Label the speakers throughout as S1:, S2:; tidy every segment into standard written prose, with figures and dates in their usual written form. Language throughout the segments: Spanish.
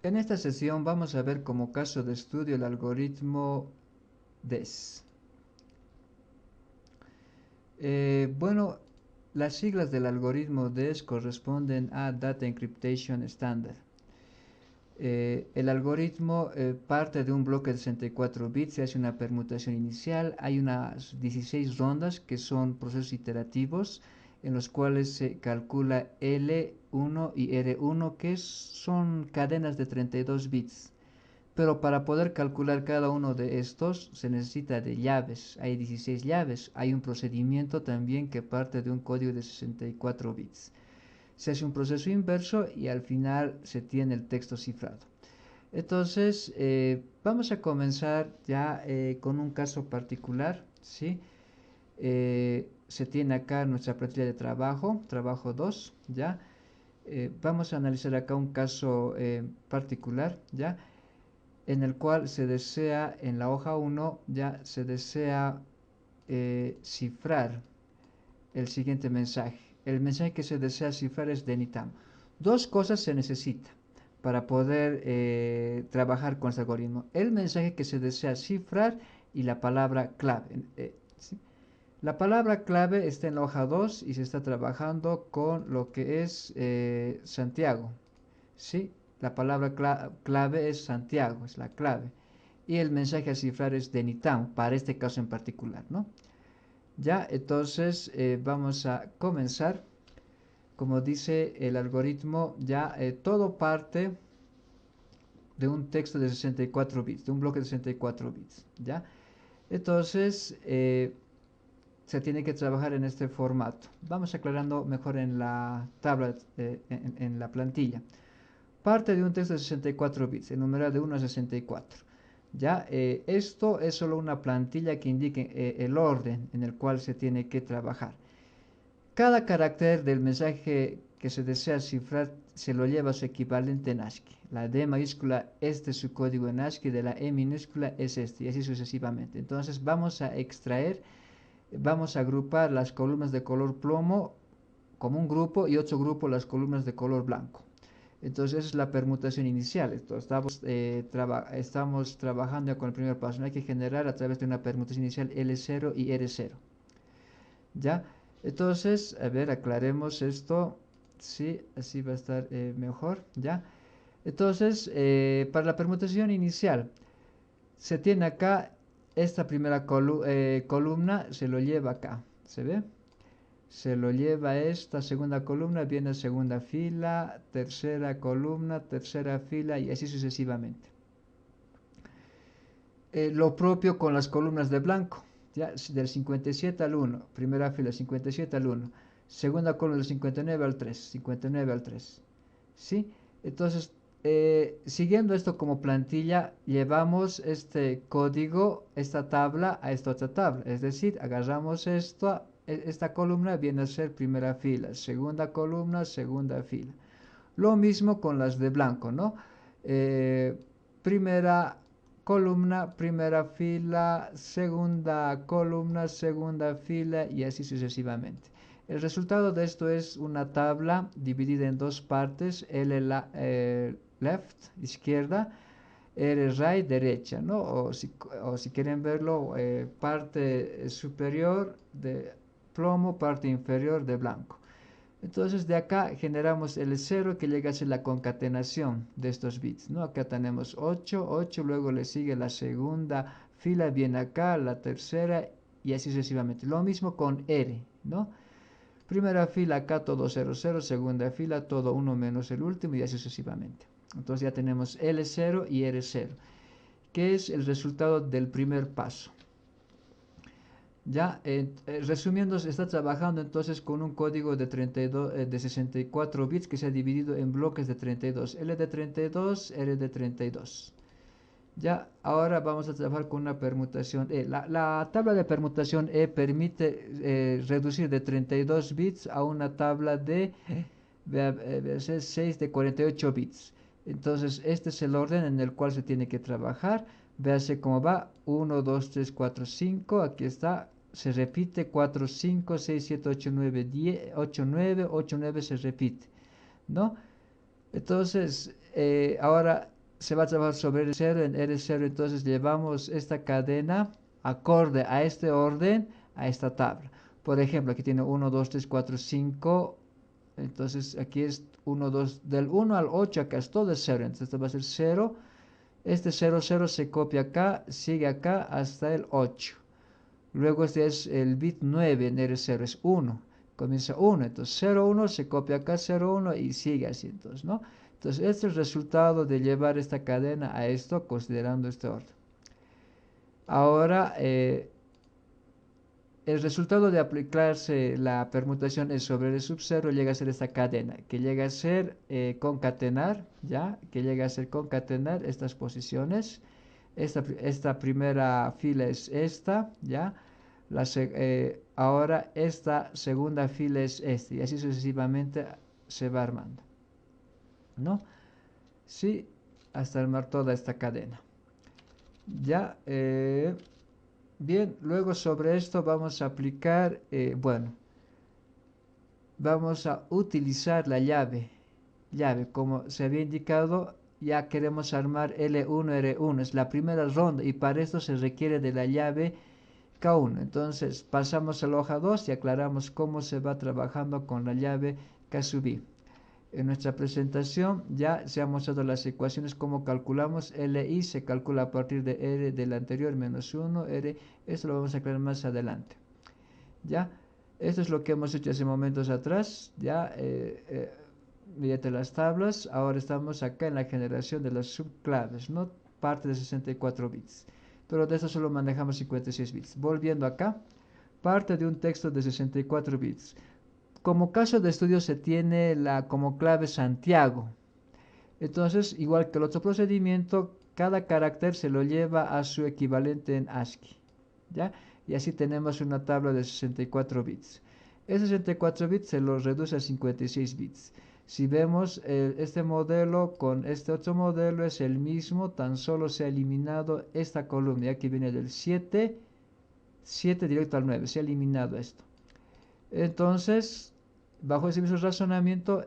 S1: En esta sesión vamos a ver como caso de estudio el algoritmo DES. Bueno, las siglas del algoritmo DES corresponden a Data Encryption Standard. El algoritmo parte de un bloque de 64 bits, se hace una permutación inicial, hay unas 16 rondas que son procesos iterativos en los cuales se calcula L1 y R1 que son cadenas de 32 bits. Pero para poder calcular cada uno de estos se necesita de llaves, hay 16 llaves, hay un procedimiento también que parte de un código de 64 bits. Se hace un proceso inverso y al final se tiene el texto cifrado. Entonces, vamos a comenzar ya con un caso particular, ¿sí? Se tiene acá nuestra plantilla de trabajo, trabajo 2, ¿ya? Vamos a analizar acá un caso particular, ¿ya? En el cual se desea, en la hoja 1, ya se desea cifrar el siguiente mensaje. El mensaje que se desea cifrar es DENITAM. Dos cosas se necesitan para poder trabajar con este algoritmo. El mensaje que se desea cifrar y la palabra clave. ¿Sí? La palabra clave está en la hoja 2 y se está trabajando con lo que es Santiago. ¿Sí? La palabra clave es Santiago, es la clave. Y el mensaje a cifrar es DENITAM, para este caso en particular, ¿no? Ya, entonces vamos a comenzar. Como dice el algoritmo, ya todo parte de un texto de 64 bits, de un bloque de 64 bits, ¿ya? Entonces, se tiene que trabajar en este formato. Vamos aclarando mejor en la tabla, en la plantilla. Parte de un texto de 64 bits, el numeral de 1 a 64. Ya, esto es solo una plantilla que indique el orden en el cual se tiene que trabajar. Cada carácter del mensaje que se desea cifrar se lo lleva a su equivalente en ASCII. La D mayúscula, este es su código en ASCII, de la E minúscula es este, y así sucesivamente. Entonces vamos a extraer, vamos a agrupar las columnas de color plomo como un grupo y otro grupo las columnas de color blanco. Entonces esa es la permutación inicial. Entonces, estamos trabajando con el primer paso. No hay que generar a través de una permutación inicial L0 y R0. ¿Ya? Entonces, a ver, aclaremos esto. Sí, así va a estar mejor, ¿ya? Entonces, para la permutación inicial, se tiene acá esta primera columna, se lo lleva acá, ¿se ve? Se lo lleva a esta segunda columna, viene segunda fila, tercera columna, tercera fila y así sucesivamente. Lo propio con las columnas de blanco, ya, del 57 al 1, primera fila 57 al 1, segunda columna del 59 al 3, 59 al 3, ¿sí? Entonces, siguiendo esto como plantilla, llevamos este código, esta tabla a esta otra tabla, es decir, agarramos esto, esta columna viene a ser primera fila, segunda columna, segunda fila. Lo mismo con las de blanco, ¿no? Primera columna, primera fila, segunda columna, segunda fila y así sucesivamente. El resultado de esto es una tabla dividida en dos partes, left, izquierda, R right, derecha, ¿no? O si quieren verlo, parte superior de plomo, parte inferior de blanco. Entonces de acá generamos el 0 que llega a ser la concatenación de estos bits, ¿no? Acá tenemos 8, 8, luego le sigue la segunda fila, viene acá, la tercera y así sucesivamente. Lo mismo con R, ¿no? Primera fila acá todo 0, 0, segunda fila todo 1 menos el último y así sucesivamente. Entonces ya tenemos L0 y R0, que es el resultado del primer paso. Ya, resumiendo, se está trabajando entonces con un código de 32, de 64 bits que se ha dividido en bloques de 32, L de 32, R de 32. Ya, ahora vamos a trabajar con una permutación E. La tabla de permutación E permite reducir de 32 bits a una tabla de 6 de 48 bits. Entonces, este es el orden en el cual se tiene que trabajar. Véase cómo va, 1, 2, 3, 4, 5, aquí está, se repite, 4, 5, 6, 7, 8, 9, 10, 8, 9, 8, 9 se repite, ¿no? Entonces, ahora se va a trabajar sobre R0, en R0 entonces llevamos esta cadena acorde a este orden, a esta tabla. Por ejemplo, aquí tiene 1, 2, 3, 4, 5, entonces aquí es 1, 2, del 1 al 8, acá es todo es 0, entonces esto va a ser 0, este 0, 0 se copia acá, sigue acá hasta el 8. Luego este es el bit 9 en R0, es 1, comienza 1, entonces 0, 1 se copia acá 0, 1 y sigue así, entonces, ¿no? Entonces este es el resultado de llevar esta cadena a esto considerando este orden. Ahora, el resultado de aplicarse la permutación es sobre el sub 0 llega a ser esta cadena, que llega a ser concatenar, ¿ya? Que llega a ser concatenar estas posiciones. Esta primera fila es esta, ¿ya? Ahora esta segunda fila es esta, y así sucesivamente se va armando, ¿no? Sí, hasta armar toda esta cadena. Ya, bien, luego sobre esto vamos a aplicar, bueno, vamos a utilizar la llave, como se había indicado, ya queremos armar L1, R1, es la primera ronda y para esto se requiere de la llave K1. Entonces pasamos a la hoja 2 y aclaramos cómo se va trabajando con la llave K sub i. En nuestra presentación ya se han mostrado las ecuaciones, cómo calculamos LI, se calcula a partir de R del anterior menos 1, R, esto lo vamos a aclarar más adelante. Ya, esto es lo que hemos hecho hace momentos atrás, ya, mediante las tablas. Ahora estamos acá en la generación de las subclaves, no parte de 64 bits, pero de eso solo manejamos 56 bits. Volviendo acá, parte de un texto de 64 bits. Como caso de estudio se tiene como clave Santiago. Entonces, igual que el otro procedimiento, cada carácter se lo lleva a su equivalente en ASCII, ¿ya? Y así tenemos una tabla de 64 bits. Ese 64 bits se lo reduce a 56 bits. Si vemos este modelo con este otro modelo es el mismo, tan solo se ha eliminado esta columna, aquí viene del 7, 7 directo al 9, se ha eliminado esto. Entonces, bajo ese mismo razonamiento,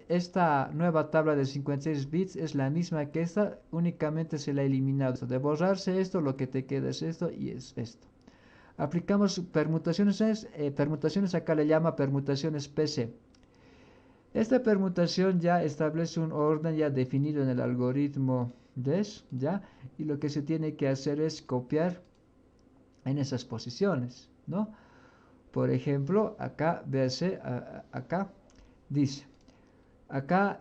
S1: esta nueva tabla de 56 bits es la misma que esta, únicamente se la ha eliminado. De borrarse esto, lo que te queda es esto y es esto. Aplicamos permutaciones, permutaciones acá le llama permutaciones PC. Esta permutación ya establece un orden ya definido en el algoritmo DES, ¿ya? Y lo que se tiene que hacer es copiar en esas posiciones, ¿no? Por ejemplo, acá, véase, acá dice, acá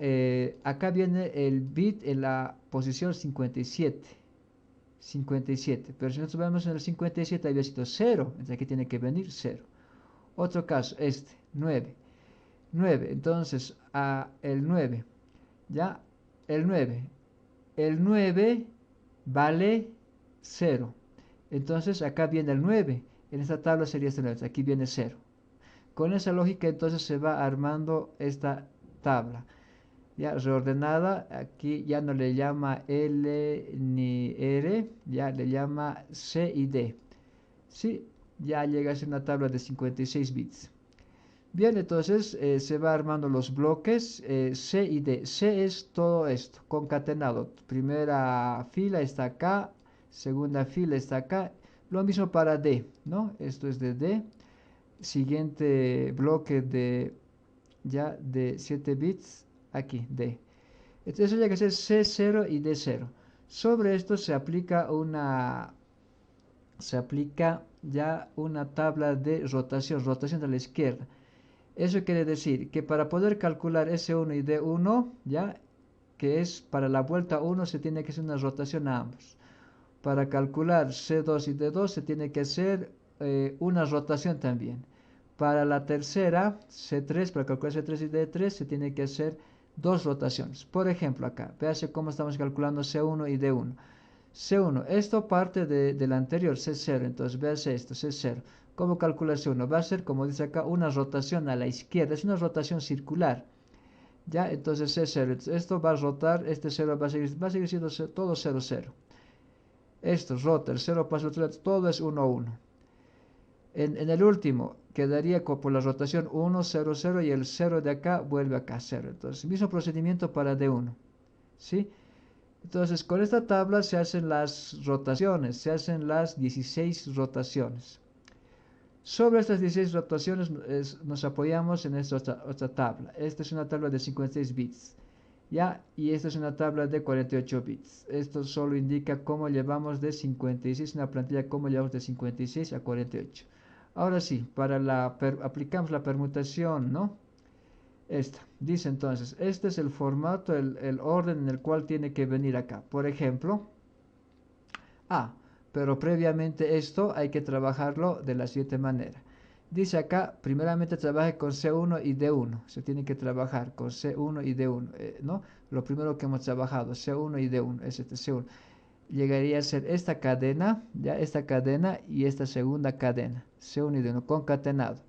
S1: viene el bit en la posición 57, 57, pero si nosotros vemos en el 57 había sido 0, entonces aquí tiene que venir 0. Otro caso, este, 9, 9, entonces el 9, ya, el 9, el 9 vale 0, entonces acá viene el 9, en esta tabla sería este 9, aquí viene 0. Con esa lógica entonces se va armando esta tabla. Ya reordenada, aquí ya no le llama L ni R, ya le llama C y D. Sí, ya llega a ser una tabla de 56 bits. Bien, entonces se va armando los bloques C y D. C es todo esto, concatenado. Primera fila está acá, segunda fila está acá. Lo mismo para D, ¿no? Esto es de D. Siguiente bloque de 7 bits, aquí, D. Entonces eso llega a ser C0 y D0. Sobre esto se aplica ya una tabla de rotación de la izquierda. Eso quiere decir que para poder calcular S1 y D1, ya, que es para la vuelta 1, se tiene que hacer una rotación a ambos. Para calcular C2 y D2 se tiene que hacer una rotación también. Para la tercera, C3, para calcular C3 y D3, se tiene que hacer dos rotaciones. Por ejemplo, acá, véase cómo estamos calculando C1 y D1. C1, esto parte del anterior, C0, entonces véase esto, C0. ¿Cómo calcular C1? Va a ser, como dice acá, una rotación a la izquierda, es una rotación circular. Ya, entonces C0, esto va a rotar, este 0 va a seguir siendo todo 0, 0. Esto rota, el 0 pasa al otro lado, todo es 1, 1. En el último quedaría por la rotación 1, 0, 0 y el 0 de acá vuelve acá 0. Entonces, mismo procedimiento para D1. ¿Sí? Entonces, con esta tabla se hacen las rotaciones, se hacen las 16 rotaciones. Sobre estas 16 rotaciones nos apoyamos en esta otra tabla. Esta es una tabla de 56 bits, ¿ya? Y esta es una tabla de 48 bits. Esto solo indica cómo llevamos de 56, una plantilla cómo llevamos de 56 a 48. Ahora sí, aplicamos la permutación, ¿no? Esta. Dice entonces, este es el formato, el orden en el cual tiene que venir acá. Por ejemplo, A. Pero previamente esto hay que trabajarlo de la siguiente manera. Dice acá, primeramente trabaje con C1 y D1. Se tiene que trabajar con C1 y D1, ¿no? Lo primero que hemos trabajado, C1 y D1, es este C1. Llegaría a ser esta cadena, ya esta cadena y esta segunda cadena, C1 y D1, concatenado.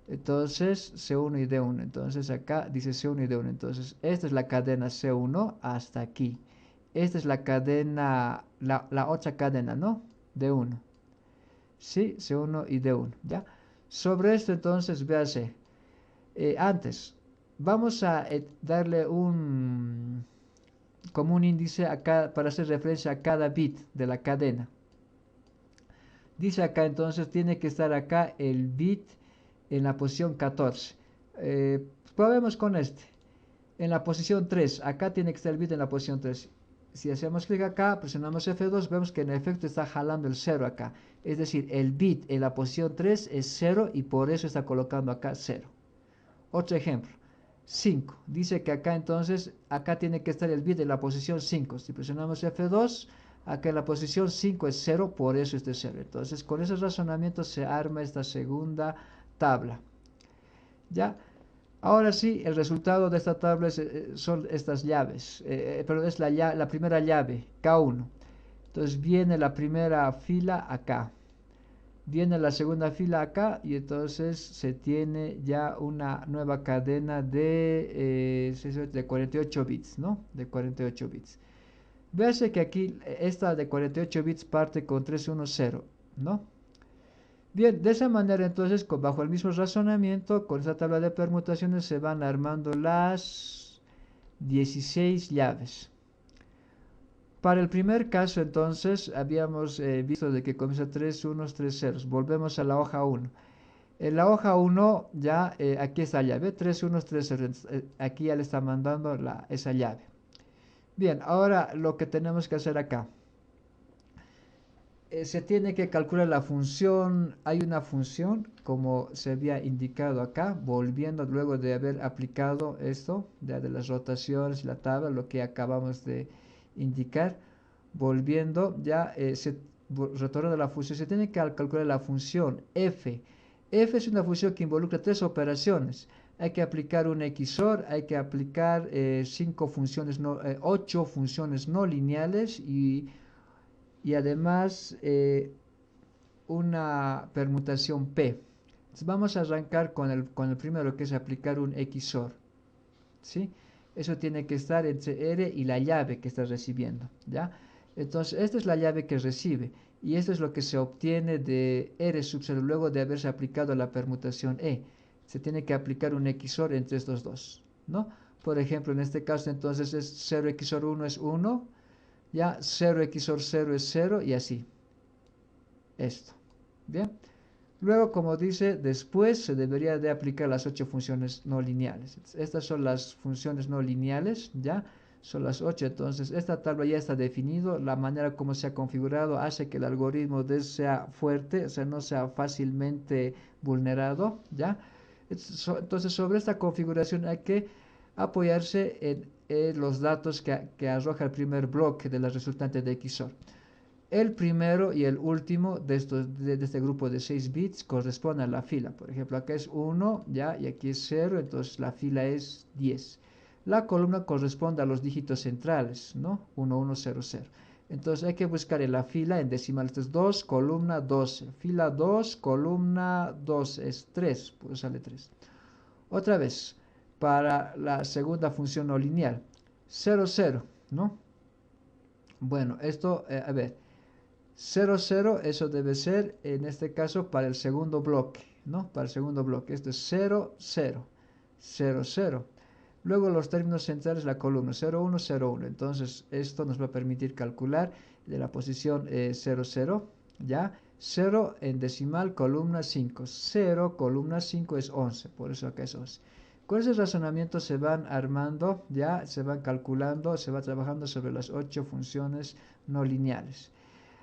S1: Entonces, C1 y D1. Entonces acá dice C1 y D1. Entonces, esta es la cadena C1 hasta aquí. Esta es la cadena, la otra cadena, ¿no? D1. Sí, C1 y D1, ¿ya? Sobre esto, entonces, véase. Antes, vamos a darle como un índice acá para hacer referencia a cada bit de la cadena. Dice acá, entonces, tiene que estar acá el bit en la posición 14. Probemos con este. En la posición 3, acá tiene que estar el bit en la posición 3. Si hacemos clic acá, presionamos F2, vemos que en efecto está jalando el 0 acá. Es decir, el bit en la posición 3 es 0 y por eso está colocando acá 0. Otro ejemplo, 5. Dice que acá entonces, acá tiene que estar el bit en la posición 5. Si presionamos F2, acá en la posición 5 es 0, por eso este es 0. Entonces, con esos razonamientos se arma esta segunda tabla. ¿Ya? Ahora sí, el resultado de esta tabla son estas llaves, pero es la primera llave, K1. Entonces viene la primera fila acá, viene la segunda fila acá y entonces se tiene ya una nueva cadena de 48 bits, ¿no? De 48 bits. Véase que aquí esta de 48 bits parte con 310, ¿no? Bien, de esa manera entonces, bajo el mismo razonamiento, con esta tabla de permutaciones se van armando las 16 llaves. Para el primer caso entonces habíamos visto de que comienza 3 unos, 3 ceros. Volvemos a la hoja 1. En la hoja 1 ya aquí está la llave, 3 unos, 3 ceros. Aquí ya le está mandando esa llave. Bien, ahora lo que tenemos que hacer acá. Se tiene que calcular la función, hay una función como se había indicado acá, volviendo luego de haber aplicado esto, de las rotaciones y la tabla, lo que acabamos de indicar, volviendo ya retornando a la función, se tiene que calcular la función f. F es una función que involucra tres operaciones. Hay que aplicar un XOR, hay que aplicar 8 funciones no lineales y además una permutación P. Entonces vamos a arrancar con el primero, que es aplicar un XOR, ¿sí? Eso tiene que estar entre R y la llave que está recibiendo, ¿ya? Entonces esta es la llave que recibe y esto es lo que se obtiene de R sub 0 luego de haberse aplicado la permutación E. Se tiene que aplicar un XOR entre estos dos, ¿no? Por ejemplo, en este caso entonces es 0 XOR 1 es 1, ya 0 XOR 0 es 0 y así. Esto. Bien. Luego, como dice, después se debería de aplicar las 8 funciones no lineales. Estas son las funciones no lineales, ¿ya? Son las 8. Entonces, esta tabla ya está definido. La manera como se ha configurado hace que el algoritmo sea fuerte, o sea, no sea fácilmente vulnerado, ¿ya? Entonces, sobre esta configuración hay que apoyarse en los datos que arroja el primer bloque de la resultante de XOR. El primero y el último de este grupo de 6 bits corresponde a la fila. Por ejemplo, acá es 1, ¿ya? Y aquí es 0, entonces la fila es 10. La columna corresponde a los dígitos centrales, ¿no? 1, 1, 0, 0. Entonces hay que buscar en la fila en decimal. Esto es 2, columna 12. Fila 2, columna 2 es 3, pues sale 3. Otra vez, para la segunda función no lineal, 0, 0, ¿no? Bueno, esto, a ver. 0, 0, eso debe ser, en este caso, para el segundo bloque, ¿no? Para el segundo bloque. Esto es 0, 0, 0, 0. Luego los términos centrales, la columna 0, 1, 0, 1. Entonces esto nos va a permitir calcular de la posición 0, 0, ¿ya? 0 en decimal, columna 5. 0, columna 5 es 11, por eso acá es 11. Con ese razonamiento se van armando, ya se van calculando, se va trabajando sobre las 8 funciones no lineales.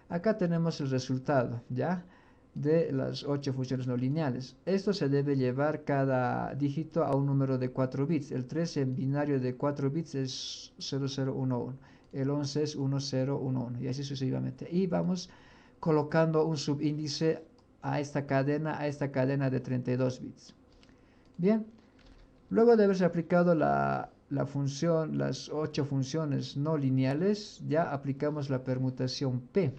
S1: Acá tenemos el resultado, ¿ya? De las 8 funciones no lineales. Esto se debe llevar cada dígito a un número de 4 bits. El 3 en binario de 4 bits es 0011. El 11 es 1011 y así sucesivamente. Y vamos colocando un subíndice a esta cadena de 32 bits. Bien, luego de haberse aplicado las 8 funciones no lineales, ya aplicamos la permutación P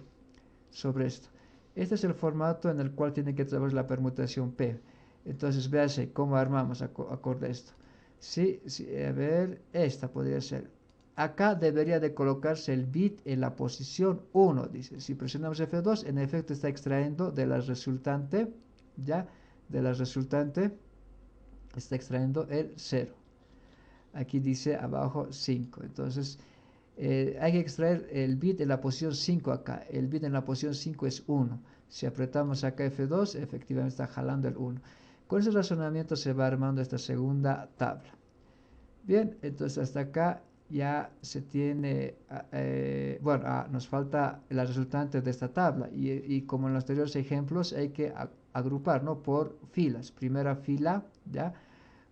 S1: sobre esto. Este es el formato en el cual tiene que trabajar la permutación P. Entonces, véase cómo armamos acorde a esto. Sí, a ver, esta podría ser. Acá debería de colocarse el bit en la posición 1, dice. Si presionamos F2, en efecto está extrayendo de la resultante, ya, de la resultante está extrayendo el 0. Aquí dice abajo 5. Entonces, hay que extraer el bit en la posición 5 acá. El bit en la posición 5 es 1. Si apretamos acá F2, efectivamente está jalando el 1. Con ese razonamiento se va armando esta segunda tabla. Bien, entonces hasta acá ya se tiene, nos falta la resultante de esta tabla. Y como en los anteriores ejemplos, hay que agrupar, ¿no? Por filas. Primera fila, ¿ya?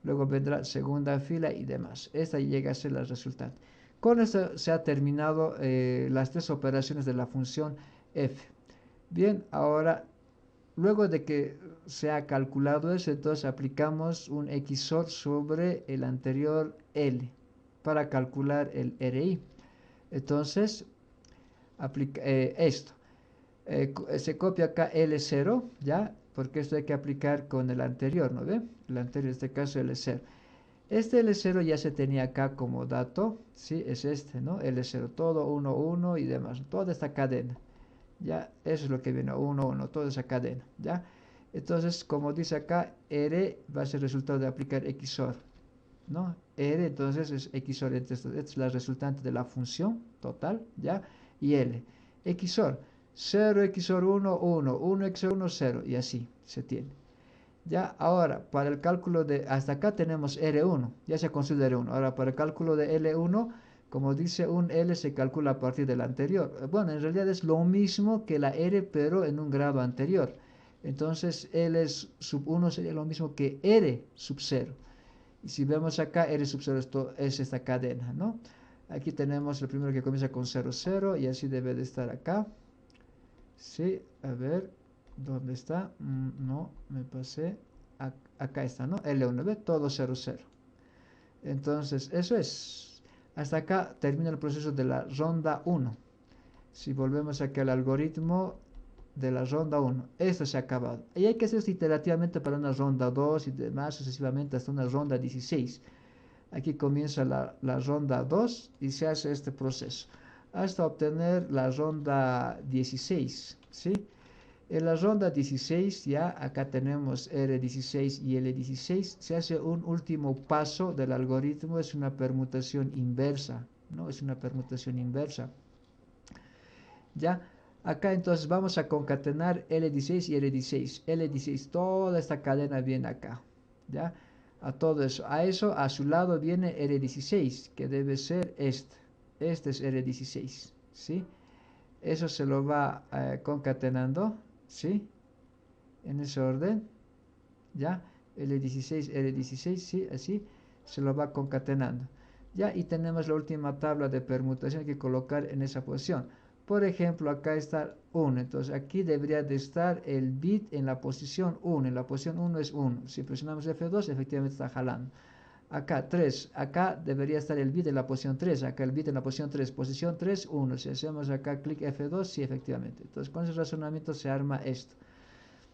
S1: Luego vendrá segunda fila y demás. Esta llega a ser la resultante. Con esto se ha terminado las 3 operaciones de la función f. Bien, ahora, luego de que se ha calculado eso, entonces aplicamos un XOR sobre el anterior L para calcular el RI. Entonces, esto. Se copia acá L0, ¿ya? Porque esto hay que aplicar con el anterior, ¿no ve? El anterior, en este caso L0. Este L0 ya se tenía acá como dato, ¿sí? Es este, ¿no? L0, todo 1, 1 y demás, toda esta cadena, ¿ya? Eso es lo que viene, 1, 1, toda esa cadena, ¿ya? Entonces, como dice acá, R va a ser resultado de aplicar XOR, ¿no? R entonces es XOR, esta es la resultante de la función total, ¿ya? Y L, XOR, 0 XOR 1, 1, 1 XOR 1, 0, y así se tiene. Ya, ahora, para el cálculo de, hasta acá tenemos R1, ya se considera R1. Ahora, para el cálculo de L1, como dice, un L se calcula a partir del anterior. Bueno, en realidad es lo mismo que la R, pero en un grado anterior. Entonces, L sub 1 sería lo mismo que R sub 0. Y si vemos acá, R sub 0 esto es esta cadena, ¿no? Aquí tenemos el primero que comienza con 0, 0, y así debe de estar acá. Sí, a ver, ¿dónde está? No, me pasé. Acá está, ¿no? L1, ¿ve? Todo 0, 0. Entonces, eso es. Hasta acá termina el proceso de la ronda 1. Si volvemos aquí al algoritmo de la ronda 1, esto se ha acabado. Y hay que hacer esto iterativamente para una ronda 2 y demás sucesivamente hasta una ronda 16. Aquí comienza la ronda 2 y se hace este proceso hasta obtener la ronda 16, ¿sí? En la ronda 16 ya acá tenemos R16 y L16. Se hace un último paso del algoritmo, es una permutación inversa, ¿no? Es una permutación inversa. Ya, acá entonces vamos a concatenar L16 y L16. L16, toda esta cadena viene acá, ¿ya? A todo eso. A su lado viene R16, que debe ser este. Este es R16, ¿sí? Eso se lo va concatenando, ¿sí? En ese orden, ¿ya? L16, R16, ¿sí? Así se lo va concatenando, ¿ya? Y tenemos la última tabla de permutación que colocar en esa posición. Por ejemplo, acá está 1, entonces aquí debería de estar el bit en la posición 1, en la posición 1 es 1. Si presionamos F2, efectivamente está jalando. Acá 3, acá debería estar el bit en la posición 3, acá el bit en la posición 3, posición 3, 1. Si hacemos acá clic F2, sí, efectivamente. Entonces, con ese razonamiento se arma esto,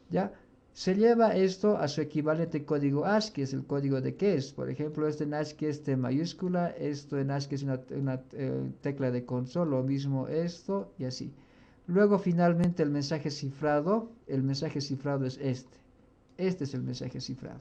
S1: ¿ya? Se lleva esto a su equivalente código ASCII, es el código de case. Por ejemplo, este en ASCII es T mayúscula, esto en ASCII es una tecla de control, lo mismo esto y así. Luego, finalmente, el mensaje cifrado es este. Este es el mensaje cifrado.